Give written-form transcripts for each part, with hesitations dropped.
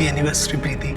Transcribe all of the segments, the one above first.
Happy anniversary प्रीति।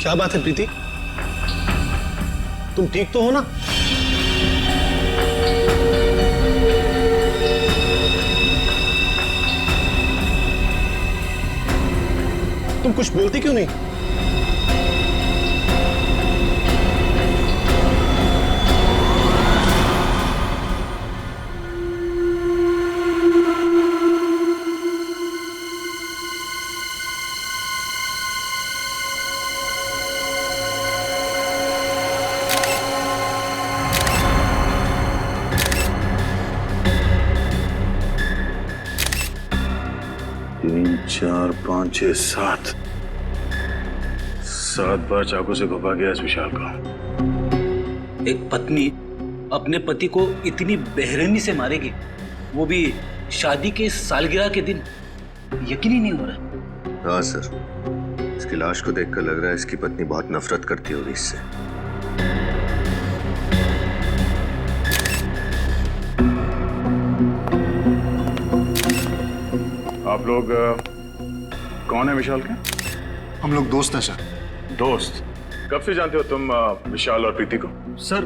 क्या बात है प्रीति, तुम ठीक तो हो ना? तुम कुछ बोलती क्यों नहीं? तीन, चार, पाँच, छह, सात बार चाकू से घुपा गया इस विशाल को। एक पत्नी अपने पति को इतनी बेरहमी से मारेगी, वो भी शादी के सालगिरह के दिन, यकीन ही नहीं हो रहा। हाँ सर, इसकी लाश को देखकर लग रहा है इसकी पत्नी बहुत नफरत करती होगी इससे। आप लोग कौन है विशाल के? हम लोग दोस्त हैं सर। दोस्त? कब से जानते हो तुम विशाल और प्रीति को? सर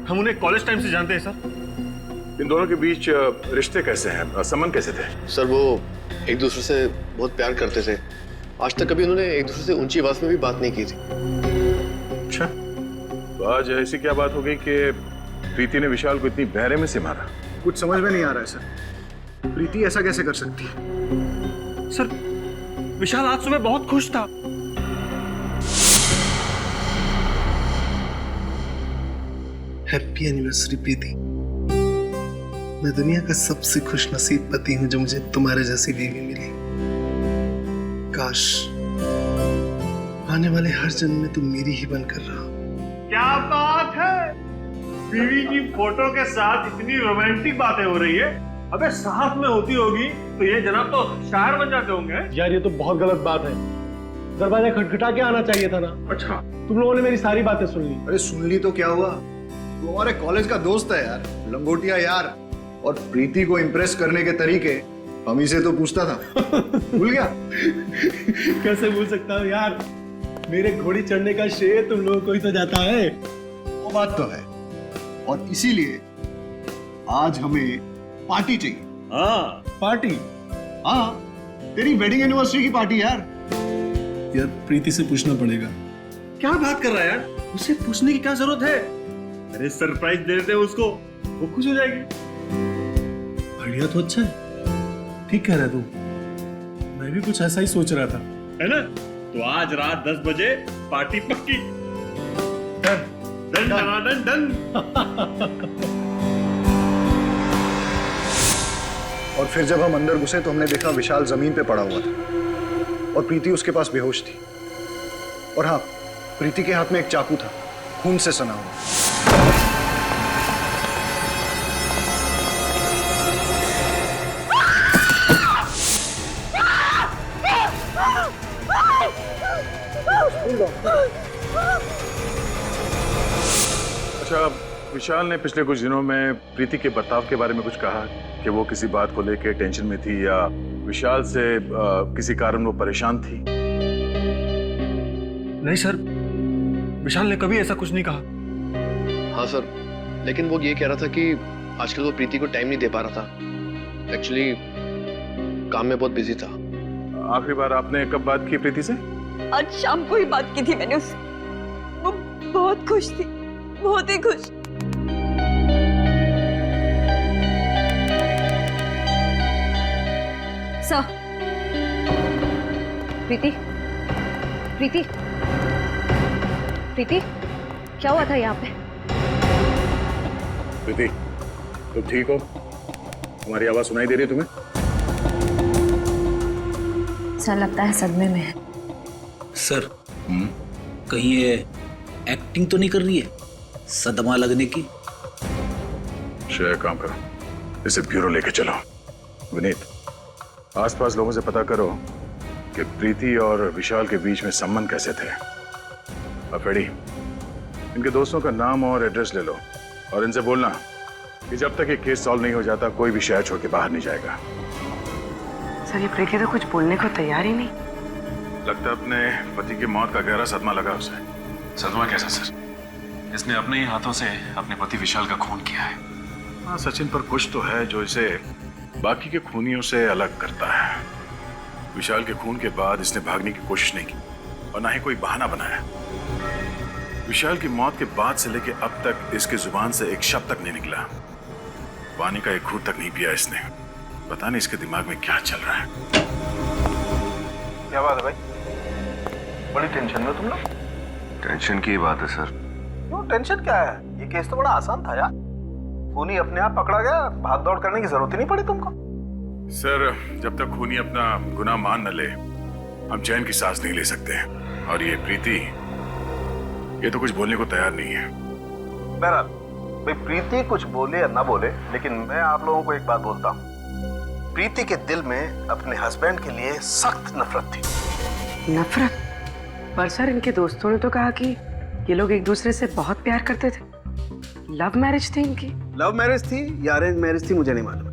हम उन्हें कॉलेज टाइम से जानते हैं सर। इन दोनों के बीच रिश्ते कैसे हैं, संबंध कैसे थे? सर वो एक दूसरे से बहुत प्यार करते थे। आज तक कभी उन्होंने एक दूसरे से ऊंची आवाज में भी बात नहीं की थी। अच्छा, तो आज ऐसी क्या बात हो गई कि प्रीति ने विशाल को इतनी बेरहमी से मारा? कुछ समझ में नहीं आ रहा है सर। प्रीति ऐसा कैसे कर सकती है? सर विशाल आज सुबह बहुत खुश था। हैप्पी एनिवर्सरी प्रीति। मैं दुनिया का सबसे खुश नसीब पति हूं जो मुझे तुम्हारे जैसी बीवी मिली। काश आने वाले हर जन्म में तुम मेरी ही बनकर रहो। क्या बात है, बीवी की फोटो के साथ इतनी रोमांटिक बातें हो रही है। अबे साथ में होती होगी तो ये जनाब तो शायर बन जाते होंगे। यार ये तो बहुत गलत बात है, दरवाजा खटखटा के आना चाहिए था ना। अच्छा, तुम लोगों ने मेरी सारी बातें सुन ली। अरे सुन ली तो क्या हुआ, तू हमारे कॉलेज का दोस्त है यार, लंगोटिया यार। और प्रीति को इम्प्रेस करने के तरीके हम ही से तो पूछता था। भूल गया? कैसे भूल सकता हूँ यार, मेरे घोड़ी चढ़ने का श्रेय तुम लोगों को ही तो जाता है। वो बात तो है, और इसीलिए आज हमें पार्टी चाहिए। हाँ पार्टी? हाँ, तेरी वेडिंग एनिवर्सरी की पार्टी यार। यार प्रीति से पूछना पड़ेगा। क्या बात कर रहा है यार, उसे पूछने की क्या जरूरत है? अरे सरप्राइज दे देते हैं उसको, वो खुश हो जाएगी। बढ़िया, तो अच्छा है, ठीक कह रहा है तू। मैं भी कुछ ऐसा ही सोच रहा था, है ना? तो आज रात 10 बजे पार्टी पक्की। Done done done done done. और फिर जब हम अंदर घुसे तो हमने देखा विशाल जमीन पे पड़ा हुआ था और प्रीति उसके पास बेहोश थी। और हाँ, प्रीति के हाथ में एक चाकू था, खून से सना हुआ। अच्छा, विशाल ने पिछले कुछ दिनों में प्रीति के बर्ताव के बारे में कुछ कहा कि वो किसी बात को लेकर टेंशन में थी या विशाल से किसी कारण वो परेशान थी? नहीं सर, विशाल ने कभी ऐसा कुछ नहीं कहा। हाँ सर, लेकिन वो ये कह रहा था कि आजकल वो प्रीति को टाइम नहीं दे पा रहा था। एक्चुअली काम में बहुत बिजी था। आखिरी बार आपने कब बात की प्रीति से? आज शाम को ही बात की थी मैंने उससे। वो बहुत खुश थी, बहुत ही खुश। सर, प्रीति, प्रीति, प्रीति, क्या हुआ था यहाँ पे? प्रीति, तुम ठीक हो? हमारी आवाज सुनाई दे रही है तुम्हें? सर, लगता है सदमे में है। सर, कहीं ये एक्टिंग तो नहीं कर रही है सदमा लगने की? श्रेय, काम करो, इसे ब्यूरो लेके चलो। विनीत, आसपास लोगों से पता करो कि प्रीति और विशाल के बीच में संबंध कैसे थे। अफेड़ी, इनके दोस्तों का नाम और एड्रेस ले लो और इनसे बोलना कि जब तक ये केस सॉल्व नहीं हो जाता कोई भी शहर छोड़ के बाहर नहीं जाएगा। सर, ये प्रीति तो कुछ बोलने को तैयार ही नहीं। लगता है अपने पति की मौत का गहरा सदमा लगा उसे। सदमा कैसा सर? इसने अपने ही हाथों से अपने पति विशाल का खून किया है। हाँ सचिन, पर कुछ तो है जो इसे बाकी के खूनियों से अलग करता है। विशाल के खून के बाद इसने भागने की कोशिश नहीं की और ना ही कोई बहाना बनाया। विशाल की मौत के बाद से लेके अब तक इसकी जुबान से एक शब्द तक नहीं निकला। पानी का एक घूंट तक नहीं पिया इसने। पता नहीं इसके दिमाग में क्या चल रहा है। क्या बात है भाई? बड़ी टेंशन में तुम लोग? टेंशन की बात है सर। क्यों टेंशन क्या है? ये केस तो बड़ा आसान था यार। खूनी अपने आप पकड़ा गया, भाग दौड़ करने की जरूरत ही नहीं पड़ी तुमको। सर, जब तक खूनी अपना गुनाह मान न ले हम चैन की सांस नहीं ले सकते। और ये प्रीति, ये तो कुछ बोलने को तैयार नहीं है। बहरहाल भाई, प्रीति कुछ बोले या ना बोले, लेकिन मैं आप लोगों को एक बात बोलता हूँ। प्रीति के दिल में अपने हस्बैंड के लिए सख्त नफरत थी। नफरत? पर सर, इनके दोस्तों ने तो कहा कि ये लोग एक दूसरे से बहुत प्यार करते थे। लव मैरिज थी इनकी। लव मैरिज थी या अरेंज मैरिज थी मुझे नहीं मालूम,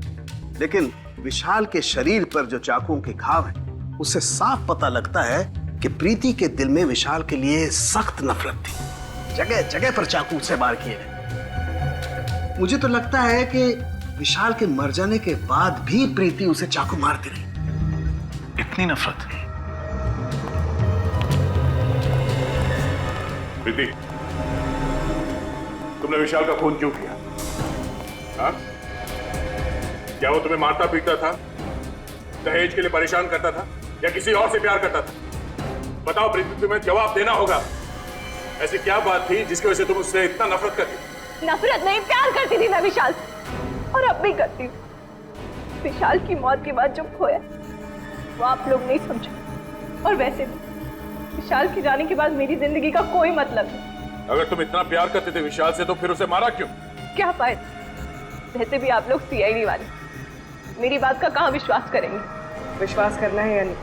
लेकिन विशाल के शरीर पर जो चाकुओं के घाव हैं, उससे साफ पता लगता है कि प्रीति के दिल में विशाल के लिए सख्त नफरत थी। जगह जगह पर चाकू से वार किए गए। मुझे तो लगता है कि विशाल के मर जाने के बाद भी प्रीति उसे चाकू मारती रही। इतनी नफरत? प्रीति, तुमने विशाल का खून क्यों किया? हाँ? क्या वो तुम्हें मारता पीटता था, दहेज के लिए परेशान करता था या किसी और से प्यार करता था? बताओ प्रीति, तुम्हें जवाब देना होगा। ऐसी क्या बात थी जिसकी वजह से तुम उससे इतना नफरत करती? नफरत नहीं, प्यार करती थी मैं विशाल से, और अब भी करती हूँ। विशाल की मौत के बाद जो खोया वो आप लोग नहीं समझे, और वैसे भी विशाल के जाने के बाद मेरी जिंदगी का कोई मतलब नहीं। अगर तुम इतना प्यार करते थे विशाल से तो फिर उसे मारा क्यों? क्या फायदा? वैसे भी आप लोग सीआईडी वाले मेरी बात का कहाँ विश्वास करेंगे? विश्वास करना है या नहीं,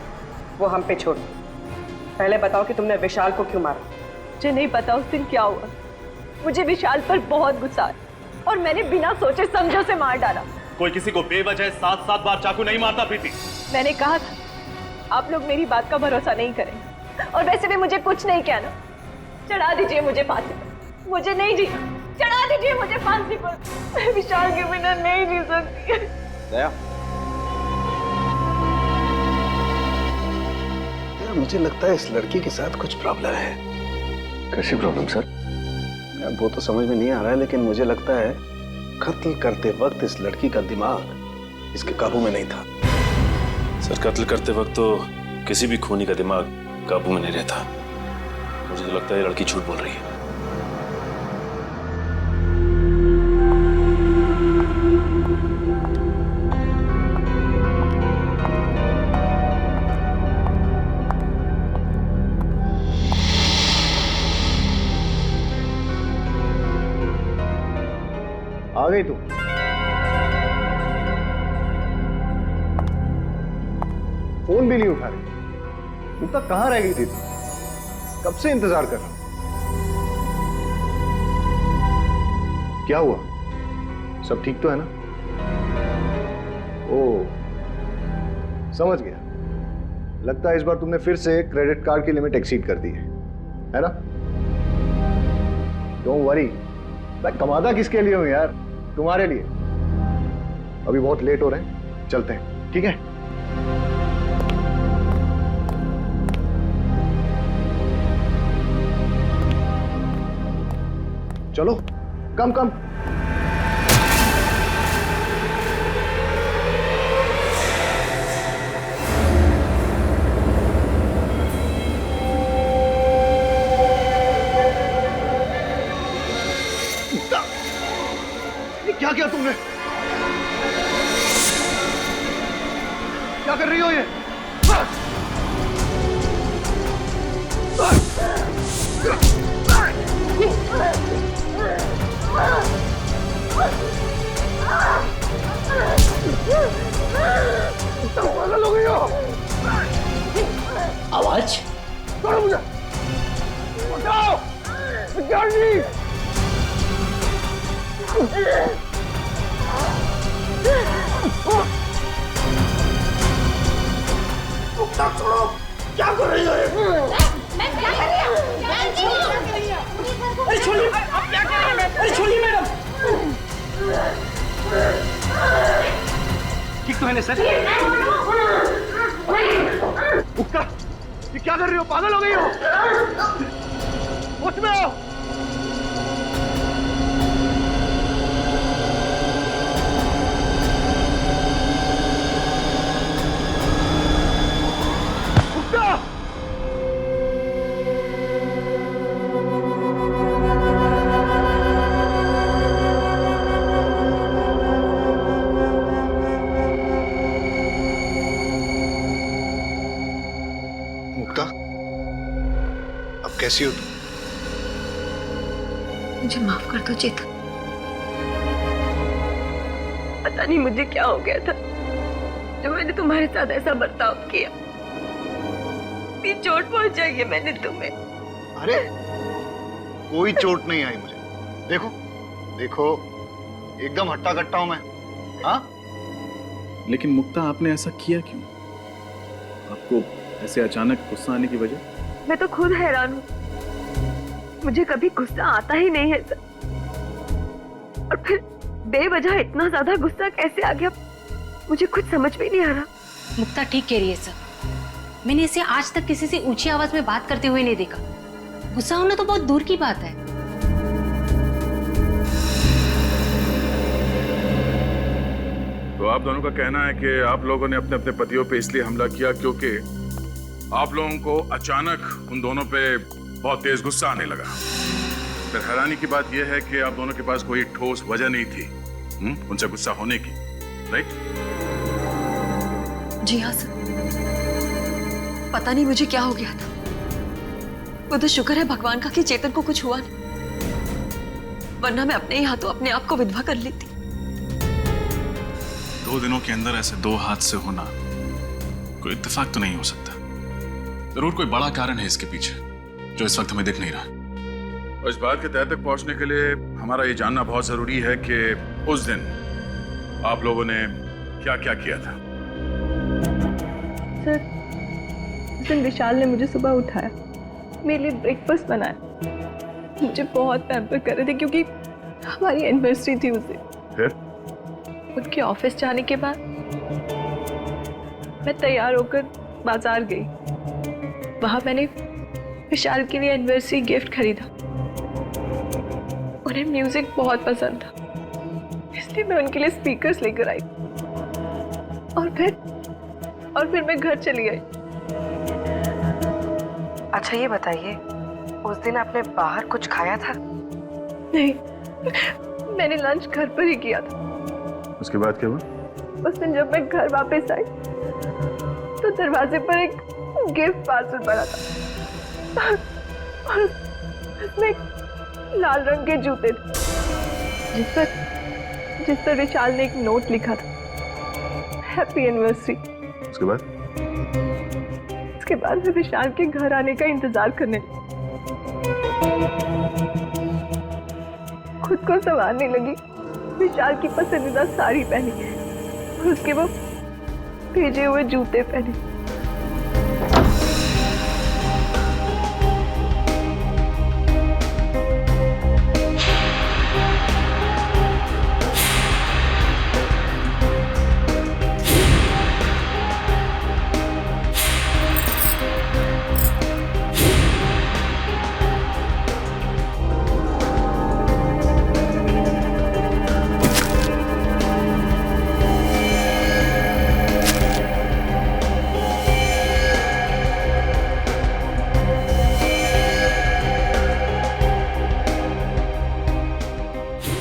वो हम पे छोड़। पहले बताओ कि तुमने विशाल को क्यों मारा? मुझे नहीं पता उस दिन क्या हुआ। मुझे विशाल पर बहुत गुस्सा है और मैंने बिना सोचे समझे से मार डाला। कोई किसी को बेवजह 7-7 बार चाकू नहीं मारता प्रीति। मैंने कहा था आप लोग मेरी बात का भरोसा नहीं करेंगे, और वैसे भी मुझे कुछ नहीं कहना। चढ़ा दीजिए मुझे फांसी पर, मुझे नहीं जी, चढ़ा दीजिए मुझे फांसी पर। मैं विशाल के बिना नहीं जी सकती। दया, मुझे लगता है इस लड़की के साथ कुछ प्रॉब्लम है। कैसी प्रॉब्लम सर? वो तो समझ में नहीं आ रहा है, लेकिन मुझे लगता है कत्ल करते वक्त इस लड़की का दिमाग इसके काबू में नहीं था। सर, कत्ल करते वक्त तो किसी भी खूनी का दिमाग काबू में नहीं रहता। मुझे तो लगता है ये लड़की झूठ बोल रही है। आ गई तू? फोन भी नहीं उठा रही। मुक्ता कहाँ रह गई थी तू? कब से इंतजार कर रहा हूं। क्या हुआ? सब ठीक तो है ना? ओ, समझ गया। लगता है इस बार तुमने फिर से क्रेडिट कार्ड की लिमिट एक्सीड कर दी है ना? डोंट वरी, मैं कमाता किसके लिए हूं यार? तुम्हारे लिए। अभी बहुत लेट हो रहे हैं, चलते हैं, ठीक है? चलो, कम कम। क्या किया तुमने? क्या कर रही हो ये? पागल हो गई हो? आवाज छोड़ो मुझे! उठाओ! जल्दी! छोड़ो! क्या कर रही हो? मैं क्या कर रही हूँ? अरे छोड़िए! आप क्या कर रही हैं? अरे छोड़िए मैडम! ठीक तो है ना सर? मुक्ता, ये क्या कर रही हो? पागल हो गई हो? होश में आओ! मुक्ता, अब कैसी हो तुम? मुझे माफ कर दो चेतन। पता नहीं मुझे क्या हो गया था जो मैंने तुम्हारे साथ ऐसा बर्ताव किया। इतनी चोट पहुंचाई है मैंने तुम्हें। अरे कोई चोट नहीं आई मुझे। देखो देखो, एकदम हट्टा कट्टा हूं मैं। हाँ, लेकिन मुक्ता आपने ऐसा किया क्यों? आपको ऐसे अचानक गुस्सा आने की वजह? मैं तो खुद हैरान हूँ, मुझे कभी गुस्सा आता ही नहीं है सर। और फिर बेवजह इतना ज्यादा गुस्सा कैसे आ गया मुझे कुछ समझ भी नहीं आ रहा। मुक्ता ठीक कह रही है सर, मैंने इसे आज तक किसी से ऊंची आवाज में बात करते हुए नहीं देखा। गुस्सा होना तो बहुत दूर की बात है। तो आप दोनों का कहना है कि आप लोगों ने अपने अपने पतियों पे इसलिए हमला किया क्योंकि आप लोगों को अचानक उन दोनों पे बहुत तेज गुस्सा आने लगा। फिर हैरानी की बात यह है कि आप दोनों के पास कोई ठोस वजह नहीं थी उनसे गुस्सा होने की, राइट? जी हाँ सर, पता नहीं मुझे क्या हो गया था। वो तो शुक्र है भगवान का कि चेतन को कुछ हुआ नहीं, वरना मैं अपने ही हाथों अपने आप को विधवा कर लेती। 2 दिनों के अंदर ऐसे 2 हादसे होना कोई इत्तेफाक तो नहीं हो सकता। जरूर कोई बड़ा कारण है इसके पीछे जो इस वक्त हमें दिख नहीं रहा। और इस बात के तह तक पहुंचने के लिए हमारा ये जानना बहुत जरूरी है कि उस दिन आप लोगों ने क्या क्या किया था। सर, उस दिन विशाल ने मुझे सुबह उठाया, मेरे लिए ब्रेकफास्ट बनाया, मुझे बहुत पैम्पर कर रहे थे क्योंकि हमारी एनिवर्सरी थी उस दिन। फिर उनके ऑफिस जाने के बाद मैं तैयार होकर बाजार गई। वहां मैंने विशाल के लिए एनिवर्सरी गिफ्ट खरीदा। उन्हें म्यूजिक बहुत पसंद था, इसलिए मैं उनके लिए स्पीकर्स लेकर आई और फिर मैं घर चली आई। अच्छा ये बताइए, उस दिन आपने बाहर कुछ खाया था? नहीं, मैंने लंच घर पर ही किया था। उसके बाद क्या हुआ? उस दिन जब मैं घर वापस आई तो दरवाजे पर एक गिफ्ट पार्सल पड़ा था और उसमें लाल रंग के जूते थे जिस पर जिस पर विशाल ने एक नोट लिखा था, हैप्पी एनिवर्सरी। उसके बाद उसके बाद मैं विशाल के घर आने का इंतजार करने लगी। खुद को संवारने लगी, विशाल की पसंदीदा साड़ी पहनी और उसके वो भेजे हुए जूते पहने।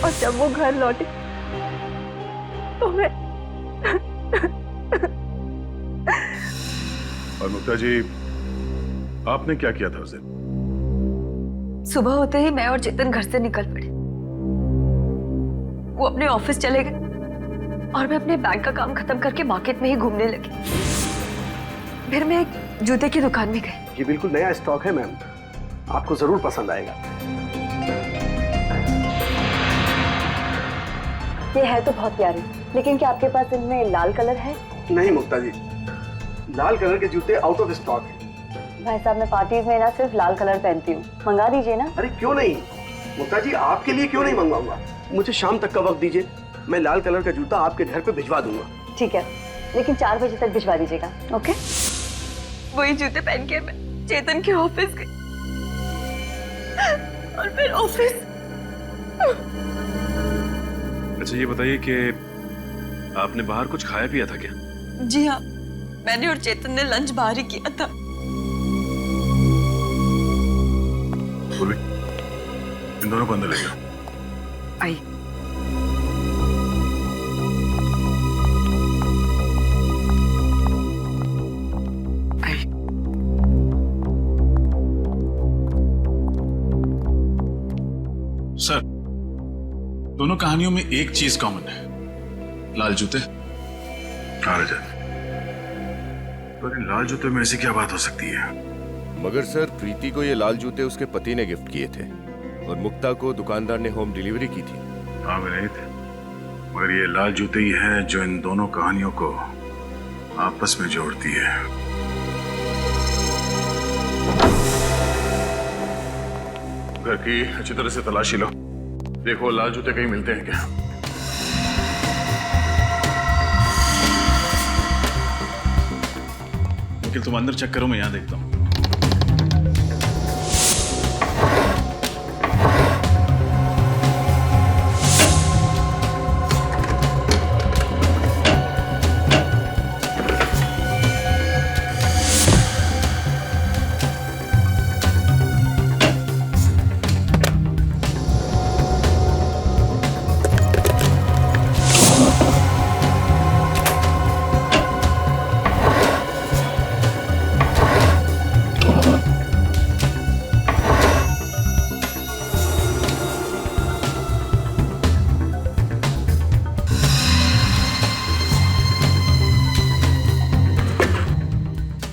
और जब वो घर लौटे तो मैं और मुक्ता जी, आपने क्या किया था उस दिन? सुबह होते ही मैं और चेतन घर से निकल पड़े। वो अपने ऑफिस चले गए और मैं अपने बैंक का काम खत्म करके मार्केट में ही घूमने लगी। फिर मैं एक जूते की दुकान में गई। ये बिल्कुल नया स्टॉक है मैम, आपको जरूर पसंद आएगा। ये है तो बहुत प्यारे, लेकिन क्या आपके पास इनमें लाल कलर है? नहीं मुक्ता जी, लाल कलर के जूते आउट ऑफ स्टॉक है। भाई साहब, मैं पार्टीज में ना सिर्फ लाल कलर पहनती हूँ, मंगा दीजिए ना। अरे क्यों नहीं मुक्ता जी, आपके लिए क्यों नहीं मंगवाऊंगा। मुझे शाम तक का वक्त दीजिए, मैं लाल कलर का जूता आपके घर पे भिजवा दूंगा। ठीक है, लेकिन 4 बजे तक भिजवा दीजिएगा। ओके? वही जूते पहन के मैं चेतन के ऑफिस गई और फिर ऑफिस। अच्छा ये बताइए कि आपने बाहर कुछ खाया पिया था क्या? जी हाँ, मैंने और चेतन ने लंच बाहर ही किया था। बोले, इन दोनों को अंदर ले जाओ। आई। आई। सर, दोनों कहानियों में एक चीज कॉमन है, लाल जूते। हाँ रजत, पर इन लाल जूते में ऐसी क्या बात हो सकती है? मगर सर, प्रीति को ये लाल जूते उसके पति ने गिफ्ट किए थे और मुक्ता को दुकानदार ने होम डिलीवरी की थी। हाँ नहीं थे, मगर ये लाल जूते ही हैं जो इन दोनों कहानियों को आपस में जोड़ती है। घर की अच्छी तरह से तलाशी लो, देखो लाल जूते कहीं मिलते हैं क्या। निखिल तुम अंदर चेक करो, मैं यहां देखता हूं।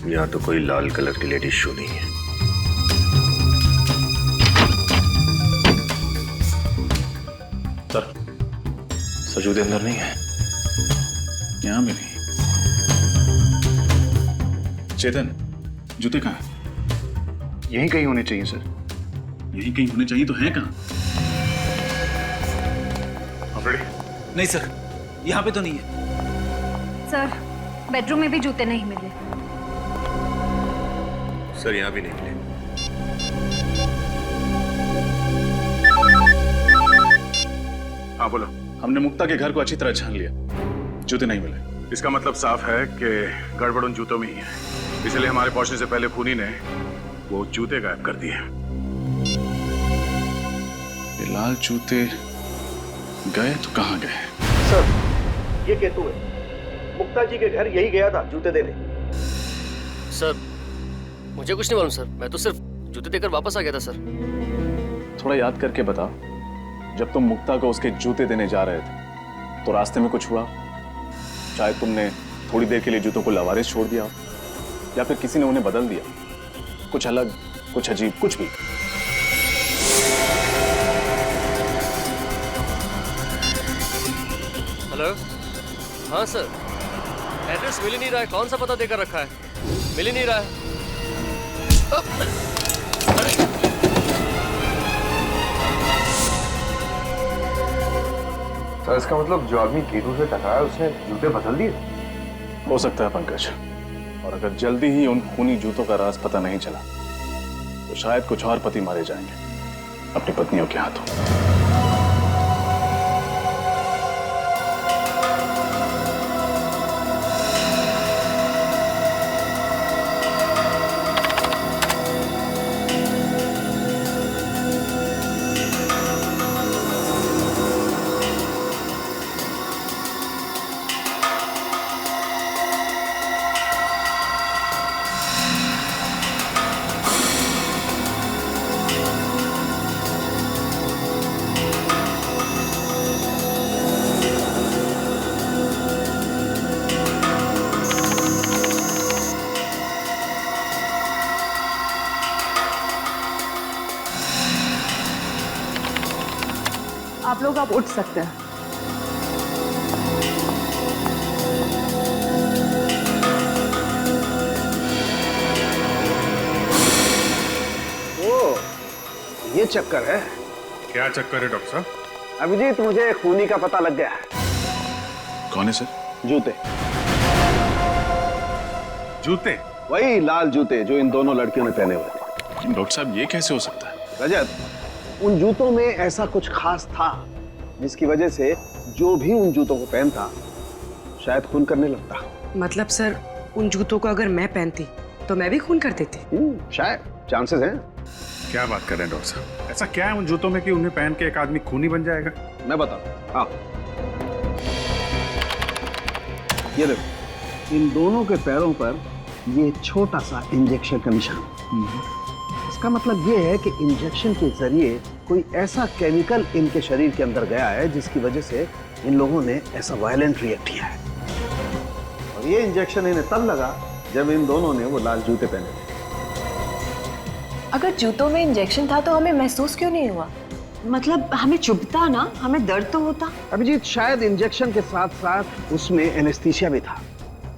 यहाँ तो कोई लाल कलर की लेडीज शू नहीं है। सर जूते अंदर नहीं है, यहां भी नहीं। चेतन, जूते कहाँ हैं? यहीं कहीं होने चाहिए सर। यहीं कहीं होने चाहिए तो हैं कहाँ? नहीं सर, यहाँ पे तो नहीं है। सर, बेडरूम में भी जूते नहीं मिले। सर यहाँ भी नहीं मिले। हाँ बोलो। हमने मुक्ता के घर को अच्छी तरह छान लिया, जूते नहीं मिले। इसका मतलब साफ है कि गड़बड़ उन जूतों में ही है, इसलिए हमारे पहुंचने से पहले खूनी ने वो जूते गायब कर दिए। ये लाल जूते गए तो कहाँ गए? सर, ये केतु है, मुक्ता जी के घर यही गया था जूते देने। सर मुझे कुछ नहीं मालूम सर, मैं तो सिर्फ जूते देकर वापस आ गया था सर। थोड़ा याद करके बता, जब तुम मुक्ता को उसके जूते देने जा रहे थे तो रास्ते में कुछ हुआ, शायद तुमने थोड़ी देर के लिए जूतों को लवारिस छोड़ दिया, या फिर किसी ने उन्हें बदल दिया, कुछ अलग, कुछ अजीब, कुछ भी। हेलो, हाँ सर, एड्रेस मिल ही नहीं रहा है। कौन सा पता देकर रखा है? मिल ही नहीं रहा है। सर इसका मतलब जो आदमी गेटू से टकराया उसने जूते बदल दिए? हो सकता है पंकज, और अगर जल्दी ही उन खूनी जूतों का राज पता नहीं चला तो शायद कुछ और पति मारे जाएंगे अपनी पत्नियों के हाथों। आप लोग अब उठ सकते हैं। ओ, ये चक्कर है। क्या चक्कर है डॉक्टर साहब? अभिजीत, मुझे खूनी का पता लग गया है। कौन है सर? जूते। जूते? वही लाल जूते जो इन दोनों लड़कियों ने पहने हुए थे। डॉक्टर साहब ये कैसे हो सकता है? रजत, उन जूतों में ऐसा कुछ खास था जिसकी वजह से जो भी उन जूतों को पहनता शायद खून करने लगता। मतलब सर, उन जूतों को अगर मैं पहनती तो मैं भी खून कर देती? शायद, चांसेस हैं। क्या बात कर रहे हैं डॉक्टर साहब? ऐसा क्या है उन जूतों में कि उन्हें पहन के एक आदमी खूनी बन जाएगा? मैं बताऊं। हाँ, ये देखो, इन दोनों के पैरों पर ये छोटा सा इंजेक्शन का निशान। इसका मतलब ये है कि इंजेक्शन के जरिए कोई ऐसा केमिकल इनके शरीर के अंदर गया है जिसकी वजह से इन लोगों ने ऐसा वायलेंट रिएक्ट किया है। और ये इंजेक्शन इन्हें तब लगा जब इन दोनों ने वो लाल जूते पहने थे। अगर जूतों में इंजेक्शन था तो हमें महसूस क्यों नहीं हुआ? मतलब हमें चुभता ना, हमें दर्द तो होता। अभिजीत, शायद इंजेक्शन के साथ साथ उसमें एनेस्थीसिया भी था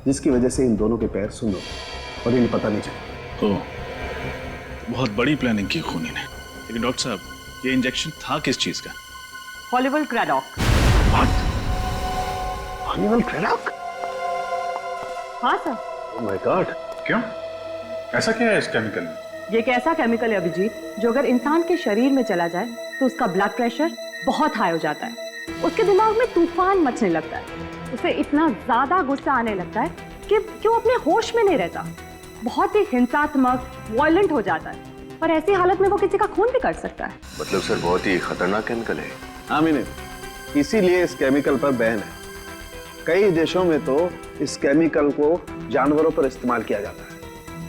जिसकी वजह से इन दोनों के पैर सुन्न हो गए और इन्हें पता नहीं चला। ओह, बहुत बड़ी प्लानिंग की खूनी ने। लेकिन डॉक्टर साहब, ये इंजेक्शन था किस चीज का? हॉलीवुड क्रैडॉक। हॉलीवुड क्रैडॉक? हाँ सर। Oh my God. क्यों? ऐसा क्या है इस केमिकल में? ये एक ऐसा केमिकल है अभिजीत जो अगर इंसान के शरीर में चला जाए तो उसका ब्लड प्रेशर बहुत हाई हो जाता है, उसके दिमाग में तूफान मचने लगता है, उसे इतना ज्यादा गुस्सा आने लगता है कि वो अपने होश में नहीं रहता, बहुत ही हिंसात्मक, वायलेंट हो जाता है, और ऐसी हालत में वो किसी का खून भी कर सकता है। मतलब सर बहुत ही खतरनाक केमिकल है। हाँ मीने, इसीलिए इस केमिकल पर बैन है। कई देशों में तो इस केमिकल को जानवरों पर इस्तेमाल किया जाता है,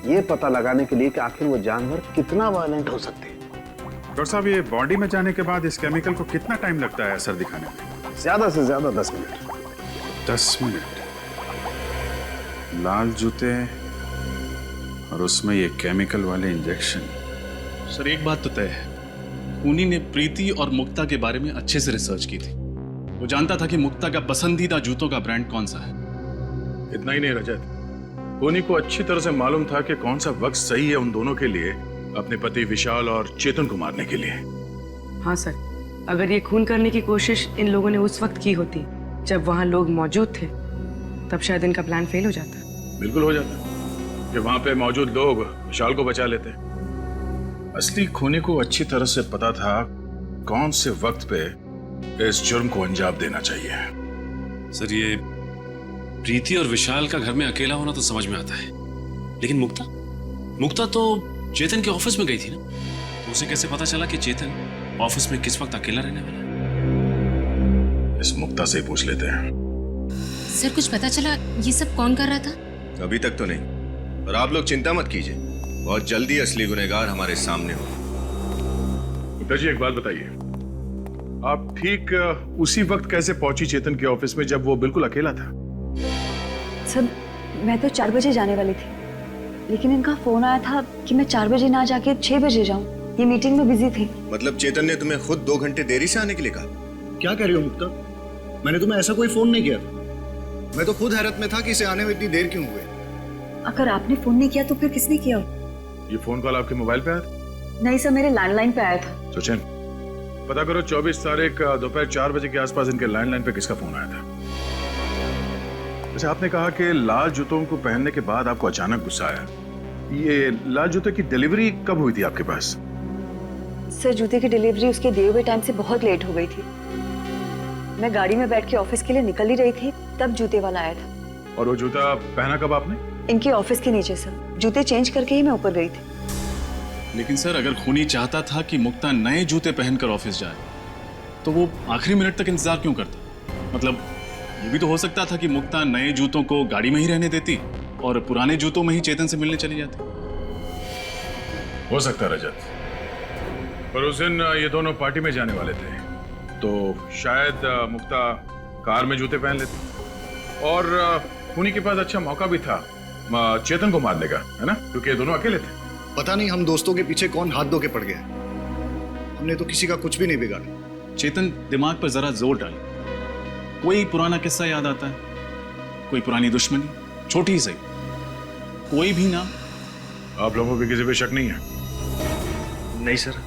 ये पता लगाने के लिए कि आखिर वो जानवर कितना वायलेंट हो सकते हैं। डॉक्टर साहब, ये बॉडी में जाने के बाद इस केमिकल को कितना टाइम लगता है असर दिखाने में? ज्यादा से ज्यादा 10 मिनट। 10 मिनट? लाल जूते और उसमें ये केमिकल वाले इंजेक्शन। सर एक बात तो तय है, खूनी ने प्रीति और मुक्ता के बारे में अच्छे से रिसर्च की थी। वो जानता था कि मुक्ता का पसंदीदा जूतों का ब्रांड कौन सा है। इतना ही नहीं रजत, खूनी को अच्छी तरह से मालूम था कि कौन सा वक्त सही है उन दोनों के लिए अपने पति विशाल और चेतन को मारने के लिए। हाँ सर, अगर ये खून करने की कोशिश इन लोगों ने उस वक्त की होती जब वहां लोग मौजूद थे, तब शायद इनका प्लान फेल हो जाता। बिल्कुल हो जाता कि वहां पे मौजूद लोग विशाल को बचा लेते। असली खूनी को अच्छी तरह से पता था कौन से वक्त पे इस जुर्म को अंजाम देना चाहिए। सर ये प्रीति और विशाल का घर में अकेला होना तो समझ में आता है, लेकिन मुक्ता तो चेतन के ऑफिस में गई थी ना, तो उसे कैसे पता चला कि चेतन ऑफिस में किस वक्त अकेला रहने वाला है? इस मुक्ता से पूछ लेते हैं। सर कुछ पता चला ये सब कौन कर रहा था? अभी तक तो नहीं, पर आप लोग चिंता मत कीजिए, बहुत जल्दी असली गुनहगार हमारे सामने होगा। मुक्ता जी एक बात बताइए, आप ठीक उसी वक्त कैसे पहुंची चेतन के ऑफिस में जब वो बिल्कुल अकेला था? सर मैं तो 4 बजे जाने वाली थी, लेकिन इनका फोन आया था कि मैं 4 बजे ना जाके 6 बजे जाऊं। ये मीटिंग में बिजी थी। मतलब चेतन ने तुम्हें खुद 2 घंटे देरी से आने के लिए कहा? क्या कह रही हो मुक्ता? मैंने तुम्हें ऐसा कोई फोन नहीं किया था। मैं तो खुद हैरत में था कि इसे आने में इतनी देर क्यों हुई। अगर आपने फोन नहीं किया तो फिर किसने किया? ये फोन कॉल आपके मोबाइल पे आया था? नहीं सर, मेरे लैंडलाइन पे आया था। सचिन, पता करो 24 तारीख दोपहर 4 बजे के आसपास इनके लैंडलाइन पे किसका फोन आया था। वैसे आपने कहा कि लाल जूतों को पहनने के बाद आपको अचानक गुस्सा आया। ये लाल जूते की डिलीवरी कब हुई थी आपके पास? सर जूते की डिलीवरी उसके दिए हुए टाइम से बहुत लेट हो गई थी। मैं गाड़ी में बैठ के ऑफिस के लिए निकल ही रही थी, तब जूते वाला आया था। और वो जूता पहना कब आपने? इनके ऑफिस के नीचे सर, जूते चेंज करके ही मैं ऊपर गई थी। लेकिन सर अगर खूनी चाहता था कि मुक्ता नए जूते पहनकर ऑफिस जाए तो वो आखिरी मिनट तक इंतजार क्यों करता? मतलब ये भी तो हो सकता था कि मुक्ता नए जूतों को गाड़ी में ही रहने देती और पुराने जूतों में ही चेतन से मिलने चली जाती। हो सकता रजत, पर उस दिन ये दोनों पार्टी में जाने वाले थे तो शायद मुक्ता कार में जूते पहन लेती और खूनी के पास अच्छा मौका भी था चेतन को मारने का, है ना? क्योंकि ये दोनों अकेले थे। पता नहीं हम दोस्तों के पीछे कौन हाथ धो के पड़ गया। हमने तो किसी का कुछ भी नहीं बिगाड़ा। चेतन दिमाग पर जरा जोर डाले, कोई पुराना किस्सा याद आता है, कोई पुरानी दुश्मनी, छोटी ही सही, कोई भी ना। आप लोगों को किसी पे शक नहीं है? नहीं सर।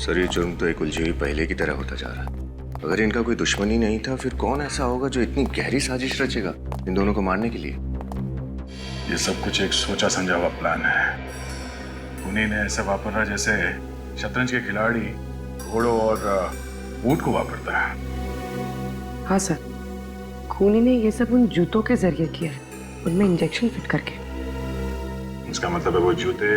सर ये जुर्म तो एक उलझी हुई पहले की तरह होता जा रहा है। अगर इनका कोई दुश्मनी नहीं था फिर कौन ऐसा होगा जो इतनी गहरी साजिश रचेगा इन दोनों को मारने के लिए? ये सब कुछ एक सोचा समझा हुआ प्लान है। खूनी ने ऐसा वापरा जैसे शतरंज के खिलाड़ी घोड़ों और ऊंट को वापरता है। हाँ सर, खूनी ने ये सब उन जूतों के जरिए किया है, उनमें इंजेक्शन फिट करके। इसका मतलब है वो जूते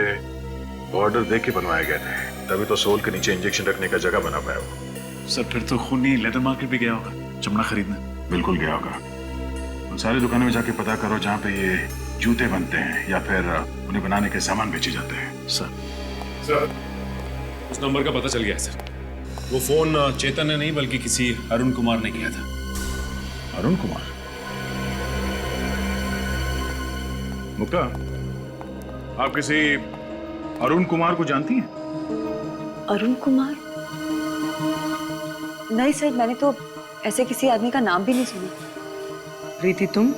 ऑर्डर देके बनवाए गए थे, तभी तो सोल के नीचे इंजेक्शन रखने का जगह बना पाया वो। सर फिर तो खूनी लेदर मार्केट भी गया होगा चमड़ा खरीदने। बिल्कुल गया होगा। उन सारी दुकानों में जाके पता करो जहाँ पे ये जूते बनते हैं या फिर उन्हें बनाने के सामान बेचे जाते हैं। सर उस नंबर का पता चल गया है सर। वो फोन चेतन ने नहीं बल्कि किसी अरुण कुमार ने किया था। अरुण कुमार? मुक्ता, आप किसी अरुण कुमार को जानती हैं? अरुण कुमार? नहीं सर, मैंने तो ऐसे किसी आदमी का नाम भी नहीं सुना। प्रीति तुम?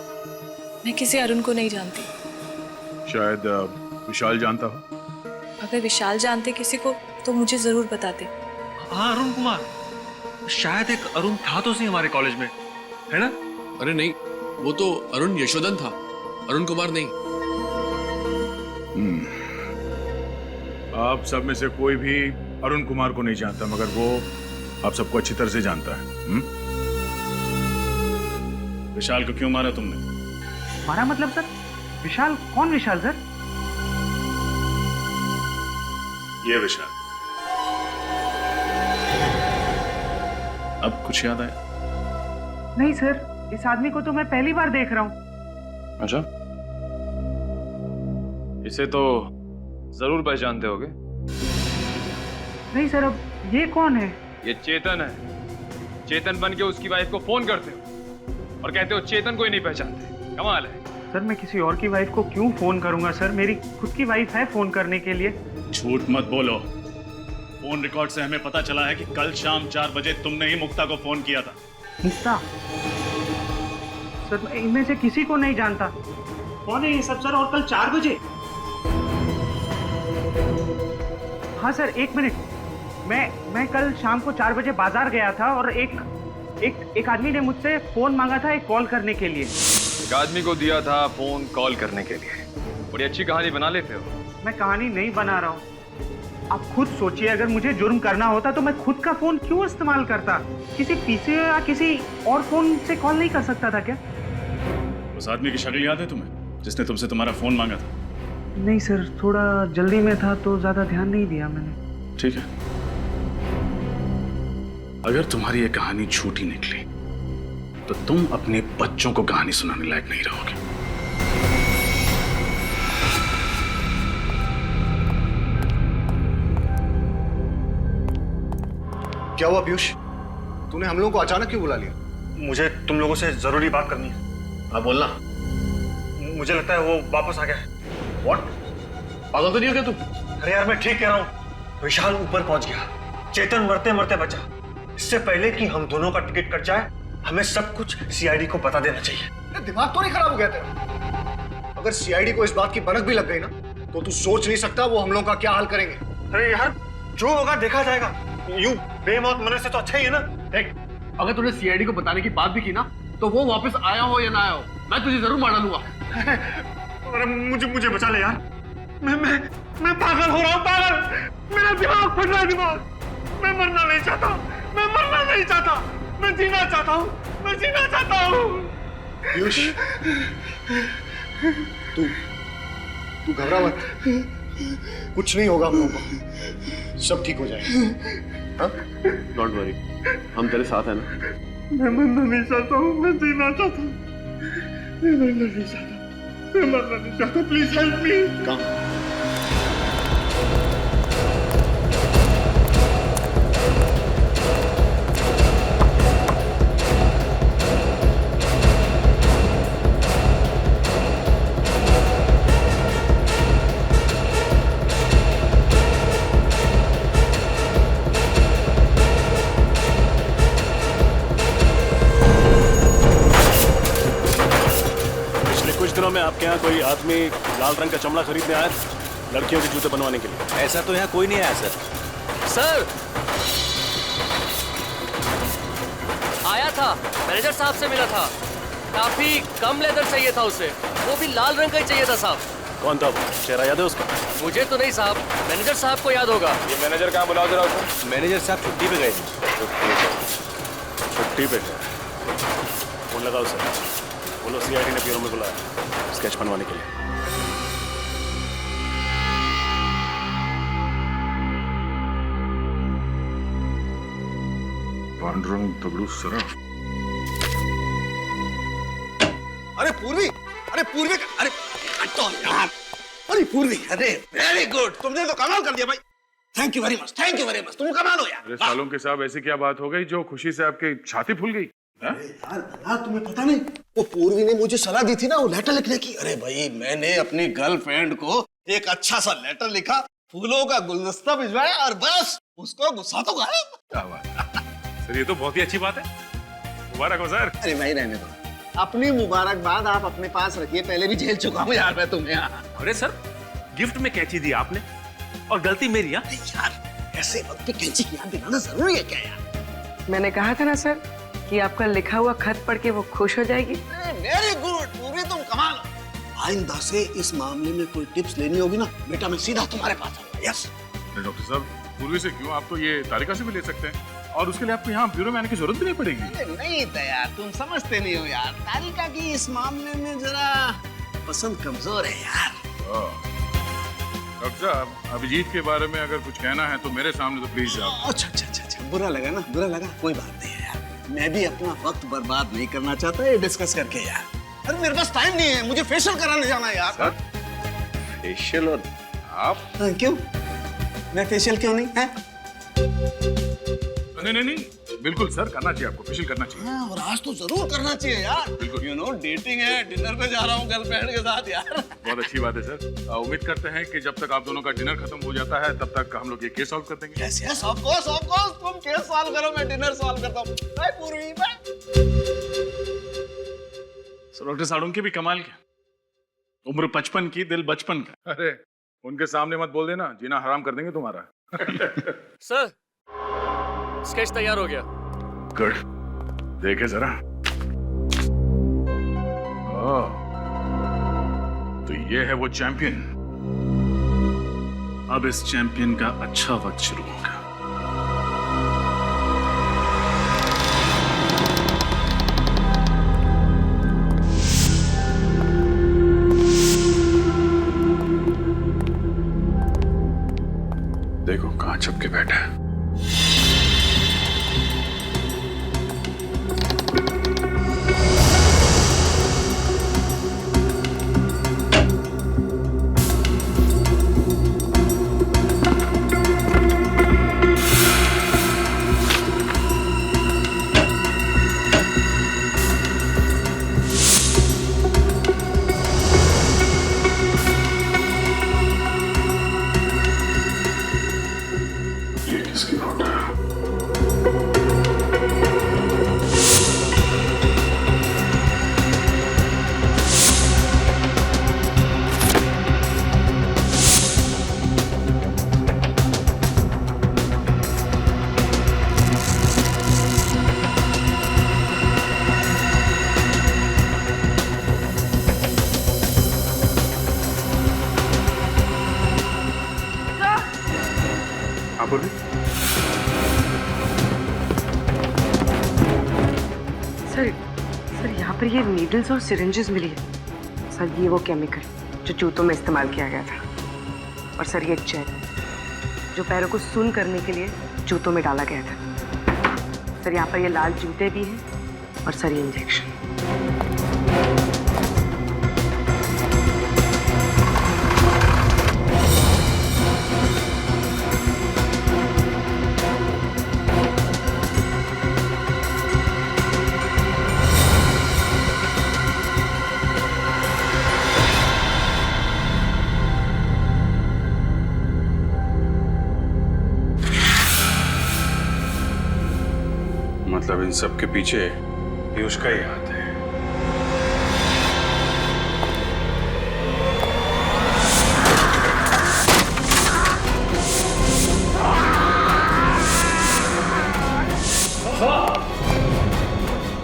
मैं किसी अरुण को नहीं जानती। शायद विशाल जानता हो। अगर विशाल जानते किसी को तो मुझे जरूर बताते। हाँ अरुण कुमार, शायद एक अरुण था तो सही हमारे कॉलेज में, है ना? अरे नहीं, वो तो अरुण यशोधन था, अरुण कुमार नहीं। आप सब में से कोई भी अरुण कुमार को नहीं जानता, मगर वो आप सबको अच्छी तरह से जानता है। विशाल को क्यों मारा तुमने? मारा मतलब सर? विशाल? कौन विशाल सर? ये विशाल। अब कुछ याद आया? नहीं सर, इस आदमी को तो मैं पहली बार देख रहा हूँ। अच्छा, इसे तो जरूर पहचानते होगे। नहीं सर, अब ये कौन है? ये चेतन है। चेतन बन के उसकी वाइफ को फोन करते हो और कहते हो चेतन को ही नहीं पहचानते। कमाल है। सर मैं किसी और की वाइफ को क्यों फोन करूंगा सर? मेरी खुद की वाइफ है फोन करने के लिए। झूठ मत बोलो। फोन रिकॉर्ड से हमें पता चला है कि कल शाम 4 बजे तुमने ही मुक्ता को फोन किया था। मुक्ता? सर मैं इनमें से किसी को नहीं जानता। कौन है ये सब सर? और कल 4 बजे? हाँ सर, 1 मिनट। मैं कल शाम को 4 बजे बाजार गया था और एक आदमी ने मुझसे फोन मांगा था एक कॉल करने के लिए। एक आदमी को दिया था फोन कॉल करने के लिए। बड़ी अच्छी कहानी बना लेते हो। मैं कहानी नहीं बना रहा हूँ, आप खुद सोचिए। अगर मुझे जुर्म करना होता तो मैं खुद का फोन क्यों इस्तेमाल करता? किसी पीसी या किसी और फोन से कॉल नहीं कर सकता था क्या? उस आदमी की शक्ल याद है तुम्हें जिसने तुमसे तुम्हारा फोन मांगा था? नहीं सर, थोड़ा जल्दी में था तो ज्यादा ध्यान नहीं दिया मैंने। ठीक है, अगर तुम्हारी ये कहानी झूठी निकली तो तुम अपने बच्चों को कहानी सुनाने लायक नहीं रहोगे। क्या हुआ पीयूष? तूने हम लोगों को अचानक क्यों बुला लिया? मुझे तुम लोगों से जरूरी बात करनी है। हाँ बोलना। मुझे लगता है वो वापस आ गया है। What? पागल तो नहीं हो गया तू? अरे यार मैं ठीक कह रहा हूँ। विशाल ऊपर पहुंच गया, चेतन मरते मरते बचा। इससे पहले कि हम दोनों का टिकट कट जाए, हमें सब कुछ सीआईडी को बता देना चाहिए। दिमाग तो नहीं खराब हो गया तेरा? अगर सीआईडी को इस बात की भनक भी लग गई ना, तो तू सोच नहीं सकता वो हम लोगों का क्या हाल करेंगे। अरे यार जो होगा देखा जाएगा। यूं बेमौत मरने से तो अच्छा ही है ना। देख, अगर तूने सीआईडी को बताने की बात भी की ना, तो वो वापस आया हो या ना आया हो, मैं तुझे जरूर मार डालूंगा। अरे मुझे बचा ले यार। मैं पागल हो रहा हूँ, पागल। मेरा दिमाग फट रहा है, दिमाग। मैं मरना नहीं चाहता, मैं मरना नहीं चाहता, मैं जीना चाहता हूँ, मैं जीना चाहता हूँ। पीयूष, तू घबरा मत, कुछ नहीं होगा हम लोगों को, सब ठीक हो जाएगा। डोंट वरी, हम तेरे साथ हैं ना। मैं मरना नहीं चाहता हूँ, मैं जीना चाहता हूँ, मैं मरना नहीं चाहता, मैं मरना नहीं चाहता। Please help me. दिनों में आपके यहाँ कोई आदमी लाल रंग का चमड़ा खरीदने आया लड़कियों के जूते बनवाने के लिए? ऐसा तो यहाँ कोई नहीं आया सर। सर आया था, मैनेजर साहब से मिला था। काफी कम लेदर चाहिए था उसे, वो भी लाल रंग का ही चाहिए था साहब। कौन था वो? चेहरा याद है उसका? मुझे तो नहीं साहब, मैनेजर साहब को याद होगा। ये मैनेजर कहाँ? बुलाओ जरा उसको। मैनेजर साहब छुट्टी पे गए। छुट्टी पे गए? फोन लगाओ सर, बोलो सीआईडी ने ब्यूरो में बुलाया स्केच बनवाने के लिए। पांडुरंग दगड़ू सराफ। अरे पूर्वी, अरे हटो यार। अरे पूर्वी, अरे वेरी गुड, तुमने तो कमाल कर दिया भाई। Thank you very much, thank you very much, तुम कमाल हो यार। अरे सालों के साहब, ऐसी क्या बात हो गई जो खुशी से आपकी छाती फूल गई? यार तुम्हें पता नहीं, वो पूर्वी ने मुझे सलाह दी थी ना वो लेटर लिखने की। अरे भाई मैंने अपनी गर्लफ्रेंड को एक अच्छा सा लेटर लिखा, फूलों का गुलदस्ता भिजवाया और बस उसको गुस्सा तो गायब। क्या बात सर, ये तो बहुत ही अच्छी बात है। मुबारक हो सर। अरे भाई रहने दो, अपनी मुबारकबाद आप अपने पास रखिए, पहले भी झेल चुका हूँ यार मैं तुम्हें। अरे सर, गिफ्ट में कैंची दी आपने और गलती मेरी? यार ऐसे वक्त पे कैंची की याद दिलाना जरूरी है क्या यार? मैंने कहा था ना सर कि आपका लिखा हुआ खत पढ़ के वो खुश हो जाएगी। वेरी गुड पूरी, तुम कमाल हो। आइंदा से इस मामले में कोई टिप्स लेनी होगी ना बेटा, मैं सीधा तुम्हारे पास आऊंगा। यस डॉक्टर साहब, पूर्वी से क्यों, आप तो ये तारिका से भी ले सकते हैं और उसके लिए आपको यहाँ ब्यूरो में आने की जरूरत भी नहीं पड़ेगी। नहीं यार, तुम समझते नहीं हो यार, तारिका की इस मामले में जरा पसंद कमजोर है यार। डॉक्टर साहब, अभिजीत के बारे में अगर कुछ कहना है तो मेरे सामने तो प्लीज आप। अच्छा, बुरा लगा ना, बुरा लगा, कोई बात नहीं है यार। मैं भी अपना वक्त बर्बाद नहीं करना चाहता ये डिस्कस करके यार। अरे मेरे पास टाइम नहीं है, मुझे फेशियल कराने जाना है यार। फेशियल? और आप? क्यों? मैं फेशियल क्यों नहीं है? नहीं, बिल्कुल सर, करना चाहिए आपको, फेशियल करना चाहिए। हाँ, और आज तो जरूर करना चाहिए यार। यू नो डेटिंग है, डिनर पे जा रहा हूँ गर्लफ्रेंड के साथ यार। बहुत अच्छी बात है सर। उम्मीद करते हैं कि जब तक आप दोनों का डिनर खत्म हो जाता है तब तक हम लोग ये केस सॉल्व कर देंगे। यस ऑफ कोर्स, तुम केस सॉल्व करो, मैं डिनर सॉल्व करता हूँ। बाय पूर्वी, बाय। सर डॉक्टर साड़ों की भी कमाल क्या, उम्र 55 की, दिल बचपन का। अरे उनके सामने मत बोल देना, जीना हराम कर देंगे तुम्हारा। सर स्केच तैयार हो गया। गुड, देखे जरा। तो ये है वो चैंपियन। अब इस चैंपियन का अच्छा वक्त शुरू होगा। देखो कहां छुप के बैठा है। हाँ बोलिए। सर यहाँ पर ये नीडल्स और सिरिंजेस मिली है। सर ये वो केमिकल जो जूतों में इस्तेमाल किया गया था। और सर ये जेल जो पैरों को सुन्न करने के लिए जूतों में डाला गया था। सर यहाँ पर ये लाल जूते भी हैं और सर ये इंजेक्शन। मतलब इन सब के पीछे पीयूष का ही हाथ है।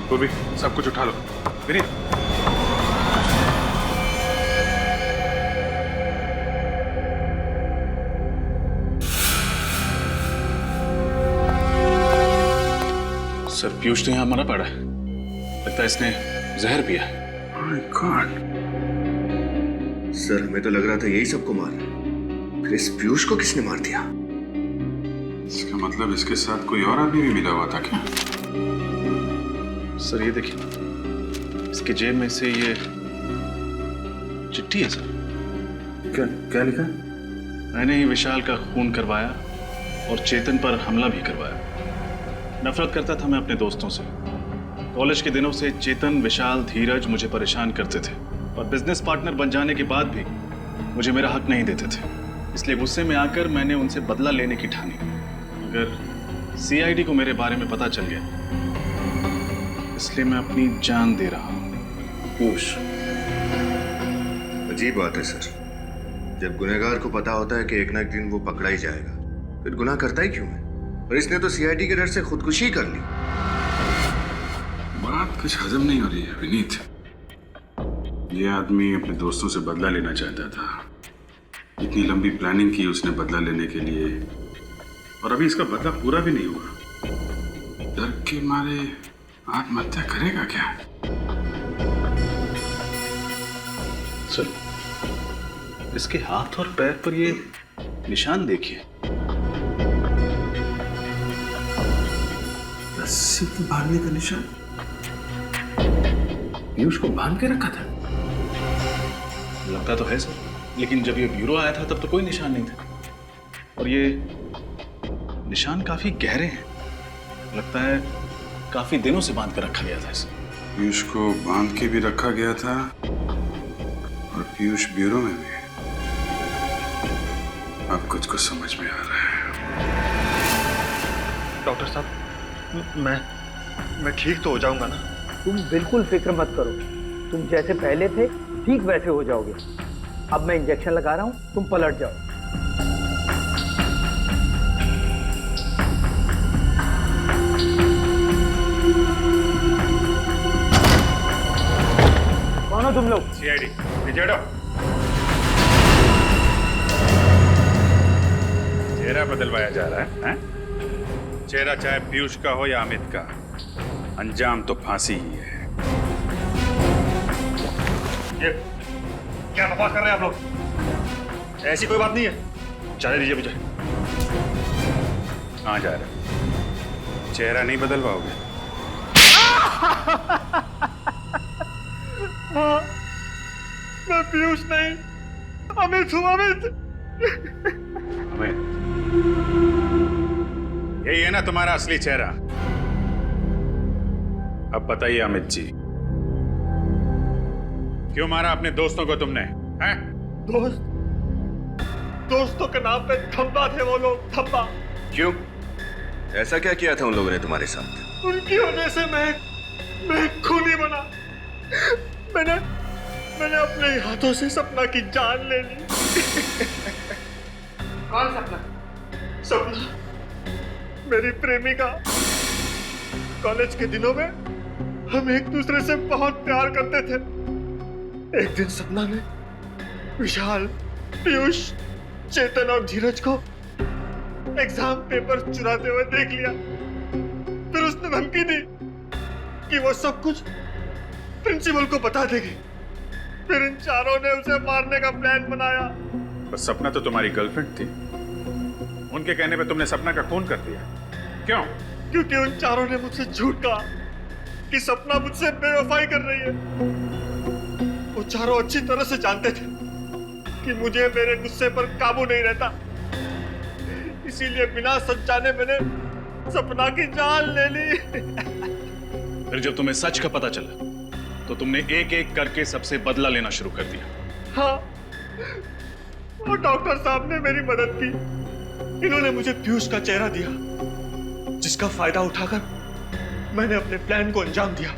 पूर्वी, सब कुछ उठा लो। विनीत, सर पीयूष तो यहाँ मरा पड़ा है। लगता है इसने जहर पिया। My God। सर हमें तो लग रहा था यही सबको मार, फिर इस पीयूष को किसने मार दिया? इसका मतलब इसके साथ कोई और आदमी भी मिला हुआ था क्या? सर ये देखिए, इसकी जेब में से ये चिट्ठी है सर। क्या लिखा? मैंने ही विशाल का खून करवाया और चेतन पर हमला भी करवाया। नफरत करता था मैं अपने दोस्तों से। कॉलेज के दिनों से चेतन, विशाल, धीरज मुझे परेशान करते थे और बिजनेस पार्टनर बन जाने के बाद भी मुझे मेरा हक नहीं देते थे। इसलिए गुस्से में आकर मैंने उनसे बदला लेने की ठानी। अगर सीआईडी को मेरे बारे में पता चल गया, इसलिए मैं अपनी जान दे रहा हूँ। पीयूष, अजीब बात है सर। जब गुनहगार को पता होता है कि एक ना एक दिन वो पकड़ा ही जाएगा, फिर गुनाह करता ही क्यों है? और इसने तो सीआईडी के डर से खुदकुशी कर ली। बात कुछ हजम नहीं हो रही है विनीत। ये आदमी अपने दोस्तों से बदला लेना चाहता था। इतनी लंबी प्लानिंग की उसने बदला लेने के लिए, और अभी इसका बदला पूरा भी नहीं हुआ। डर के मारे आत्महत्या करेगा क्या? सर, इसके हाथ और पैर पर ये निशान देखिए। रस्सी के बांधने का निशान। पीयूष को बांध के रखा था। लगता तो है सर, लेकिन जब ये ब्यूरो आया था तब तो कोई निशान नहीं था। और ये निशान काफी गहरे हैं। लगता है काफी दिनों से बांध कर रखा गया था इसे। पीयूष को बांध के भी रखा गया था और पीयूष ब्यूरो में भी। अब कुछ कुछ समझ में आ रहा है। डॉक्टर साहब, मैं ठीक तो हो जाऊंगा ना? तुम बिल्कुल फिक्र मत करो। तुम जैसे पहले थे ठीक वैसे हो जाओगे। अब मैं इंजेक्शन लगा रहा हूं, तुम पलट जाओ। कौन हो तुम लोग? सीआईडी, नीचे हटो। चेहरा बदलवाया जा रहा है? चेहरा चाहे पीयूष का हो या अमित का, अंजाम तो फांसी ही है। ये क्या बकवास कर रहे हैं आप लोग? ऐसी कोई बात नहीं है। जाने दीजिए मुझे। कहाँ जा रहे? चेहरा नहीं बदलवाओगे? मैं पीयूष नहीं, अमित हूँ। अमित, यही है ना तुम्हारा असली चेहरा? अब बताइए अमित जी, क्यों मारा अपने दोस्तों को तुमने? हैं? दोस्तों के नाम पे धब्बा थे वो लोग, धब्बा। क्यों? ऐसा क्या किया था उन लोगों ने तुम्हारे साथ? उनकी वजह से मैं खूनी बना। मैंने अपने हाथों से सपना की जान ले ली। कौन सपना? सपना मेरी प्रेमिका। कॉलेज के दिनों में हम एक दूसरे से बहुत प्यार करते थे। एक दिन सपना में विशाल, पीयूष, चेतन और धीरज को एग्जाम पेपर चुराते हुए देख लिया। फिर उसने धमकी दी कि वो सब कुछ प्रिंसिपल को बता देगी। फिर इन चारों ने उसे मारने का प्लान बनाया। पर सपना तो तुम्हारी गर्लफ्रेंड थी, उनके कहने पे तुमने सपना का खून कर दिया, क्यों? क्योंकि उन चारों ने मुझसे झूठ कहा कि सपना मुझसे बेवफाई कर रही है। वो चारों अच्छी तरह से जानते थे कि मुझे मेरे गुस्से पर काबू नहीं रहता, इसीलिए बिना सच जाने मैंने सपना की जान ले ली। फिर जब तुम्हें सच का पता चला तो तुमने एक एक करके सबसे बदला लेना शुरू कर दिया। हाँ, और डॉक्टर साहब ने मेरी मदद की। इन्होंने मुझे पीयूष का चेहरा दिया, जिसका फायदा उठाकर मैंने अपने प्लान को अंजाम दिया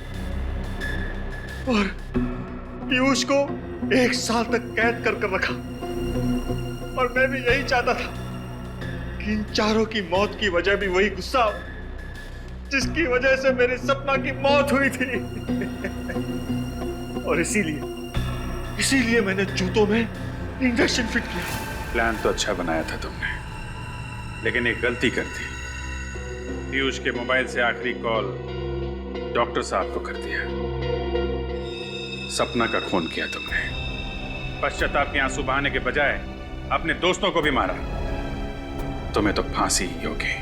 और पीयूष को 1 साल तक कैद कर रखा। और मैं भी यही चाहता था कि इन चारों की मौत की वजह भी वही गुस्सा हो जिसकी वजह से मेरी सपना की मौत हुई थी। और इसीलिए मैंने जूतों में इंजेक्शन फिट किया। प्लान तो अच्छा बनाया था तुमने, लेकिन एक गलती कर दी। पीयूष के मोबाइल से आखिरी कॉल डॉक्टर साहब को कर दिया। सपना का खून किया तुमने। पश्चाताप के आंसू बहाने के बजाय अपने दोस्तों को भी मारा। तुम्हें तो फांसी ही होगी।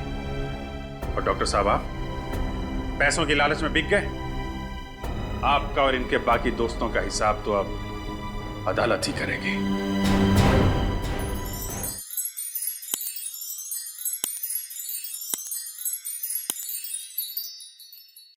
और डॉक्टर साहब, आप पैसों की लालच में बिक गए। आपका और इनके बाकी दोस्तों का हिसाब तो अब अदालत ही करेगी।